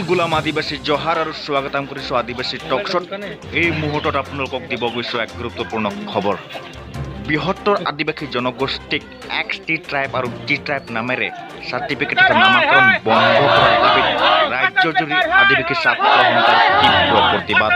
গোলাম আদিবাসী জহাৰ আৰু স্বাগতম কৰিছোঁ আদিবাসী টকশ্বত। এই মুহূৰ্তত আপোনালোকক দিব গৈছোঁ এক গুৰুত্বপূৰ্ণ খবৰ। বৃহত্তৰ আদিবাসী জনগোষ্ঠীক XT ট্ৰাইব আৰু T ট্ৰাইব নামেৰে চাৰ্টিফিকেট নামাকৰণ বন্ধ কৰাৰ দাবীত ৰাজ্যজুৰি আদিবাসী ছাত্ৰ সন্থাৰ তীব্ৰ প্ৰতিবাদ।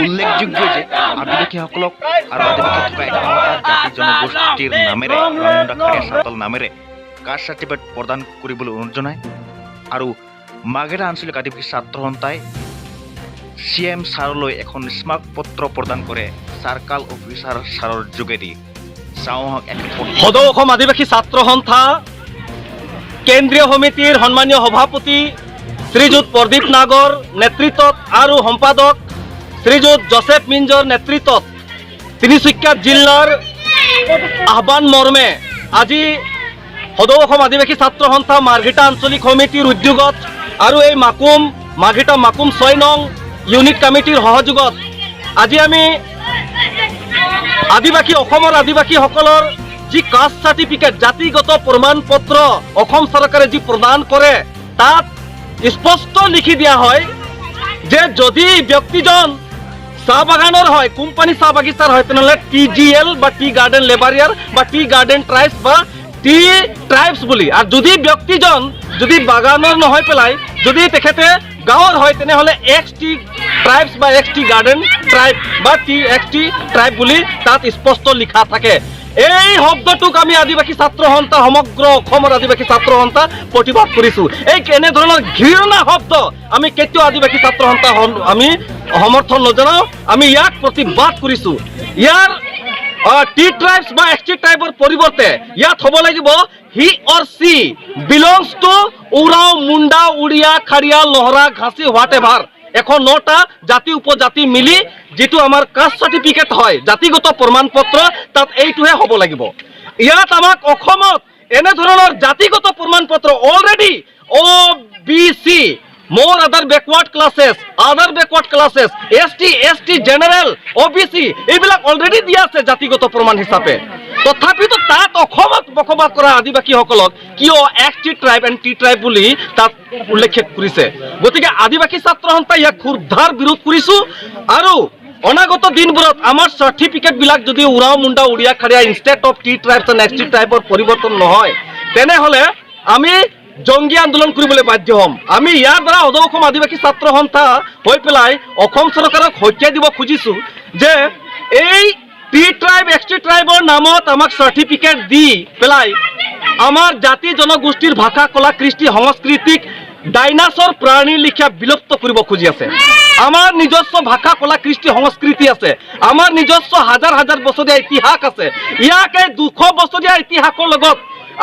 উল্লেখযোগ্য যে আদিবাসীসকলক আৰু আদিবাসী থকা এঘাৰটা জাতি জনগোষ্ঠীৰ নামেৰে ৰংদাখাৰীয়া চাতল নামেৰে কাষ্ট চাৰ্টিফিকেট প্ৰদান কৰিবলৈ অনুৰোধ জনায় আৰু মাগেৰা আঞ্চলিক আদিবাসী ছাত্ৰ সন্থাই CM ছাৰলৈ এখন স্মাৰক পত্ৰ প্ৰদান কৰে চাৰ্কাল অফিচাৰ ছাৰৰ যোগেদি। সদৌ অসম আদিবাসী ছাত্ৰ সন্থা কেন্দ্ৰীয় সমিতিৰ সন্মানীয় সভাপতি শ্ৰীযুত প্ৰদীপ নাগৰ নেতৃত্বত আৰু সম্পাদক শ্ৰীযুত জোসেফ মিঞ্জৰ নেতৃত্বত তিনিচুকীয়া জিলাৰ আহ্বান মৰ্মে আজি সদৌ অসম আদিবাসী ছাত্ৰ সন্থা মাৰ্ঘেটা আঞ্চলিক সমিতিৰ উদ্যোগত আৰু এই মাৰ্ঘেটা মাকুম 6 নং ইউনিট কমিটিৰ সহযোগত আজি আমি অসমৰ আদিবাসীসকলৰ যি কাষ্ট চাৰ্টিফিকেট জাতিগত প্ৰমাণ পত্ৰ অসম চৰকাৰে যি প্ৰদান কৰে তাত স্পষ্ট লিখি দিয়া হয় যে যদি ব্যক্তিজন চাহ বাগানৰ হয়, কোম্পানী চাহ বাগিচাৰ হয়, তেনেহ'লে TGL বা টি গাৰ্ডেন লেবাৰিয়াৰ বা টি গাৰ্ডেন ট্ৰাইবছ বা টি ট্ৰাইবছ বুলি। আৰু যদি ব্যক্তিজন যদি বাগানৰ নহয় পেলাই যদি তেখেতে গাঁৱৰ হয় তেনেহ'লে XT ট্ৰাইবছ বা XT গাৰ্ডেন ট্ৰাইব বা XT ট্ৰাইব বুলি তাত স্পষ্ট লিখা থাকে। এই শব্দটোক আমি আদিবাসী ছাত্ৰ সন্থা সমগ্ৰ অসমৰ আদিবাসী ছাত্ৰ সন্থা প্ৰতিবাদ কৰিছোঁ। এই এনেধৰণৰ ঘৃণা শব্দ আমি কেতিয়াও আদিবাসী ছাত্ৰ সন্থা আমি সমৰ্থন নজনাওঁ, আমি ইয়াক প্ৰতিবাদ কৰিছোঁ। ইয়াৰ টি ট্ৰাইবছ বা XT ট্ৰাইবৰ পৰিৱৰ্তে ইয়াত হ'ব লাগিব he or she belongs to Oraon Munda Oriya Kharia Lohra Ghasi whatever 109টা জাতি উপজাতি মিলি যিটো আমাৰ কাষ্ট চাৰ্টিফিকেট হয় জাতিগত প্ৰমাণ পত্ৰ তাত এইটোহে হ'ব লাগিব। ইয়াত আমাক অসমত এনেধৰণৰ জাতিগত প্ৰমাণ পত্ৰ already OBC more other backward classes ST general OBC এইবিলাক অলৰেডি দিয়া আছে জাতিগত প্ৰমাণ হিচাপে। তথাপিতো তাত অসমত বসবাস কৰা আদিবাসীসকলক কিয় XT tribe and T tribe বুলি তাত উল্লেখ কৰিছে। গতিকে আদিবাসী ছাত্ৰ সন্থাই ইয়াক ক্ষুব্ধাৰ বিৰোধ কৰিছোঁ আৰু অনাগত দিনবোৰত আমাৰ চাৰ্টিফিকেটবিলাক যদি Oraon Munda Oriya Kharia instead of T tribes and XT ট্ৰাইবৰ পৰিৱৰ্তন নহয় তেনেহ'লে আমি জংগী আন্দোলন কৰিবলৈ বাধ্য হ'ম। আমি ইয়াৰ দ্বাৰা সদৌ অসম আদিবাসী ছাত্ৰ সন্থা হৈ পেলাই অসম চৰকাৰক সত্যাই দিব খুজিছোঁ যে এই টি ট্ৰাইব XT ট্ৰাইবৰ নামত আমাক চাৰ্টিফিকেট দি পেলাই আমাৰ জাতি জনগোষ্ঠীৰ ভাষা কলা কৃষ্টি সংস্কৃতিক ডাইনাছৰ প্ৰাণীৰ লিখীয়া বিলুপ্ত কৰিব খুজি আছে। আমাৰ নিজস্ব ভাষা কলা কৃষ্টি সংস্কৃতি আছে, আমাৰ নিজস্ব হাজাৰ হাজাৰ বছৰীয়া ইতিহাস আছে। ইয়াকে 200 বছৰীয়া ইতিহাসৰ লগত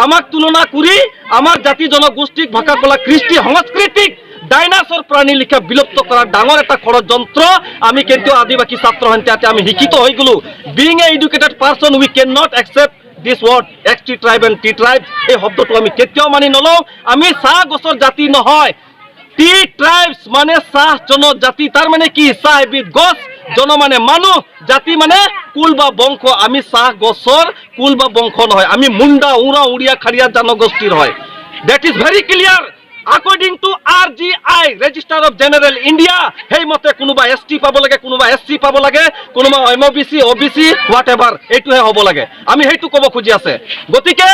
আমাক তুলনা কৰি আমাৰ জাতি জনগোষ্ঠীক ভাষা কলা কৃষ্টি সংস্কৃতিক ডাইনাছৰ প্ৰাণী লিখা বিলুপ্ত কৰাৰ ডাঙৰ এটা ষড়যন্ত্ৰ আমি কেতিয়াও আদিবাসী ছাত্ৰ সন্থাতে আমি শিক্ষিত হৈ গ'লো। Being a educated person we can not accept this word XT tribe and T tribe. এই শব্দটো আমি কেতিয়াও মানি নলওঁ। আমি চাহ গছৰ জাতি নহয়। টি ট্ৰাইবছ মানে চাহ জনজাতি। তাৰ মানে কি? চাহ এবিধ গছ, জন মানে মানুহ, জাতি মানে কুল বা বংশ। আমি চাহ গছৰ কুল বা বংশ নহয়, আমি মুণ্ডা উৰা উৰিয়া খাৰিয়া জনগোষ্ঠীৰ হয়। That is very clear according to RGI registrar of general India. সেইমতে কোনোবা ST পাব লাগে, কোনোবা SC পাব লাগে, কোনোবা MOBC OBC হোৱাট এভাৰ এইটোহে হ'ব লাগে। আমি সেইটো ক'ব খুজি আছে। গতিকে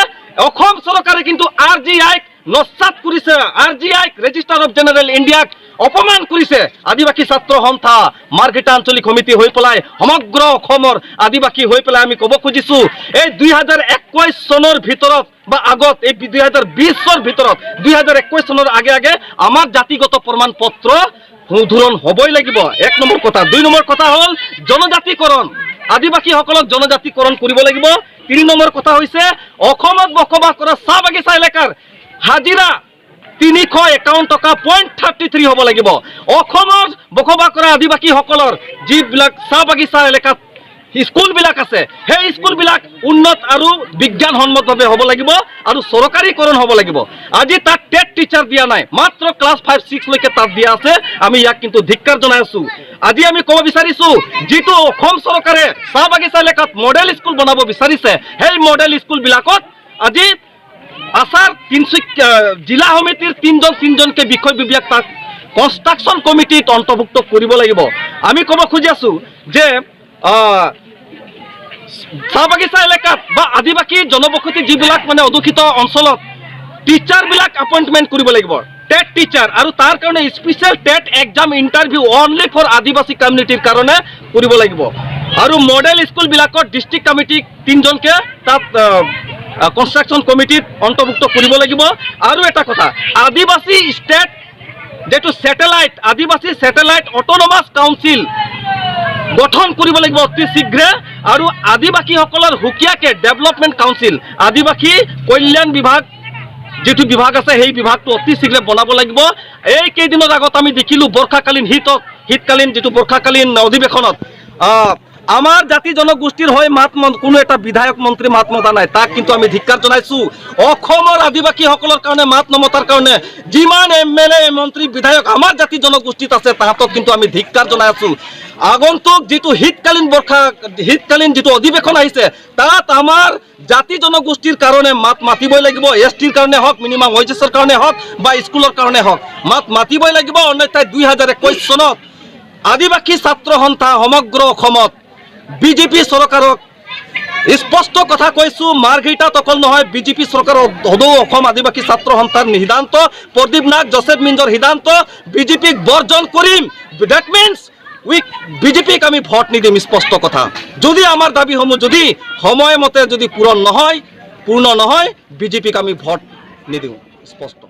অসম চৰকাৰে কিন্তু RGIক নস্যাৎ কৰিছে, RGIক ৰেজিষ্টাৰ অফ জেনেৰেল ইণ্ডিয়াক অপমান কৰিছে। আদিবাসী ছাত্ৰ সন্থা মাৰ্ঘেটা আঞ্চলিক সমিতি হৈ পেলাই সমগ্ৰ অসমৰ আদিবাসী হৈ পেলাই আমি ক'ব খুজিছোঁ এই 2021 চনৰ ভিতৰত বা আগত এই 2020 ভিতৰত 2021 চনৰ আগে আগে আমাৰ জাতিগত প্ৰমাণ পত্ৰ শুধৰণ হ'বই লাগিব। 1 নম্বৰ কথা। 2 নম্বৰ কথা হ'ল জনজাতিকৰণ। আদিবাসীসকলক জনজাতিকৰণ কৰিব লাগিব। 3 নম্বৰ কথা হৈছে অসমত বসবাস কৰা চাহ বাগিচা এলেকাৰ হাজিৰা 351 টকা 0.33 হ'ব লাগিব। অসমৰ বসবাস কৰা আদিবাসীসকলৰ যিবিলাক চাহ বাগিচা এলেকাত স্কুলবিলাক আছে সেই স্কুলবিলাক উন্নত আৰু বিজ্ঞানসন্মতভাৱে হ'ব লাগিব আৰু চৰকাৰীকৰণ হ'ব লাগিব। আজি তাত টেট টিচাৰ দিয়া নাই, মাত্ৰ ক্লাছ 5-6 লৈকে তাত দিয়া আছে। আমি ইয়াক কিন্তু ধিক্কাৰ জনাই আছো। আজি আমি ক'ব বিচাৰিছো, যিটো অসম চৰকাৰে চাহ বাগিচা এলেকাত মডেল স্কুল বনাব বিচাৰিছে, সেই মডেল স্কুলবিলাকত আজি আছাৰ জিলা সমিতিৰ তিনজনকে বিষয় বিভাগ তাত কনষ্ট্ৰাকশ্যন কমিটিত অন্তৰ্ভুক্ত কৰিব লাগিব। আমি ক'ব খুজি আছো যে চাহ বাগিচা এলেকাত বা আদিবাসী জনবসতি যিবিলাক মানে অদূষিত অঞ্চলত টিচাৰবিলাক এপইণ্টমেণ্ট কৰিব লাগিব, টেট টিচাৰ, আৰু তাৰ কাৰণে special TET exam interview only for adivasi কমিউনিটিৰ কাৰণে কৰিব লাগিব। আৰু মডেল স্কুলবিলাকত ডিষ্ট্ৰিক্ট কমিটিক 3জনকে তাত কনষ্ট্ৰাকশ্যন কমিটিত অন্তৰ্ভুক্ত কৰিব লাগিব। আৰু এটা কথা, আদিবাসী ষ্টেট যেটো ছেটেলাইট, আদিবাসী ছেটেলাইট অট'নমাছ কাউন্সিল গঠন কৰিব লাগিব অতি শীঘ্ৰে। আৰু আদিবাসীসকলৰ সুকীয়াকৈ ডেভেলপমেণ্ট কাউন্সিল, আদিবাসী কল্যাণ বিভাগ যিটো বিভাগ আছে সেই বিভাগটো অতি শীঘ্ৰে বনাব লাগিব। এই কেইদিনৰ আগত আমি দেখিলোঁ শীতকালীন যিটো বৰ্ষাকালীন অধিৱেশনত আমাৰ জাতি জনগোষ্ঠীৰ হৈ কোনো এটা বিধায়ক মন্ত্ৰী মাত মতা নাই। তাক কিন্তু আমি ধিক্কাৰ জনাইছোঁ। অসমৰ আদিবাসীসকলৰ কাৰণে মাত নমতাৰ কাৰণে যিমান MLA মন্ত্ৰী বিধায়ক আমাৰ জাতি জনগোষ্ঠীত আছে তাহাঁতক কিন্তু আমি ধিক্কাৰ জনাই আছোঁ। আগন্তুক যিটো শীতকালীন যিটো অধিৱেশন আহিছে তাত আমাৰ জাতি জনগোষ্ঠীৰ কাৰণে মাত মাতিবই লাগিব। STৰ কাৰণে হওক, মিনিমাম ৱেজেছৰ কাৰণে হওক বা স্কুলৰ কাৰণে হওক, মাত মাতিবই লাগিব। অন্যথাই 2021 চনত আদিবাসী ছাত্ৰ সন্থা সমগ্ৰ অসমত বিজেপি চৰকাৰক স্পষ্ট কথা কৈছোঁ, মাৰ্ঘেৰিটাত অকল নহয়, বিজেপি চৰকাৰৰ সদৌ অসম আদিবাসী ছাত্ৰ সন্থাৰ সিদ্ধান্ত, প্ৰদীপ নাগ, জোচেফ মিঞ্জৰ সিদ্ধান্ত, বিজেপিক বৰ্জন কৰিম। ডেট মিনছ বিজেপিক আমি ভোট নিদিম, স্পষ্ট কথা। যদি আমাৰ দাবীসমূহ যদি সময়মতে যদি পূৰ্ণ নহয়, বিজেপিক আমি ভোট নিদিওঁ, স্পষ্ট।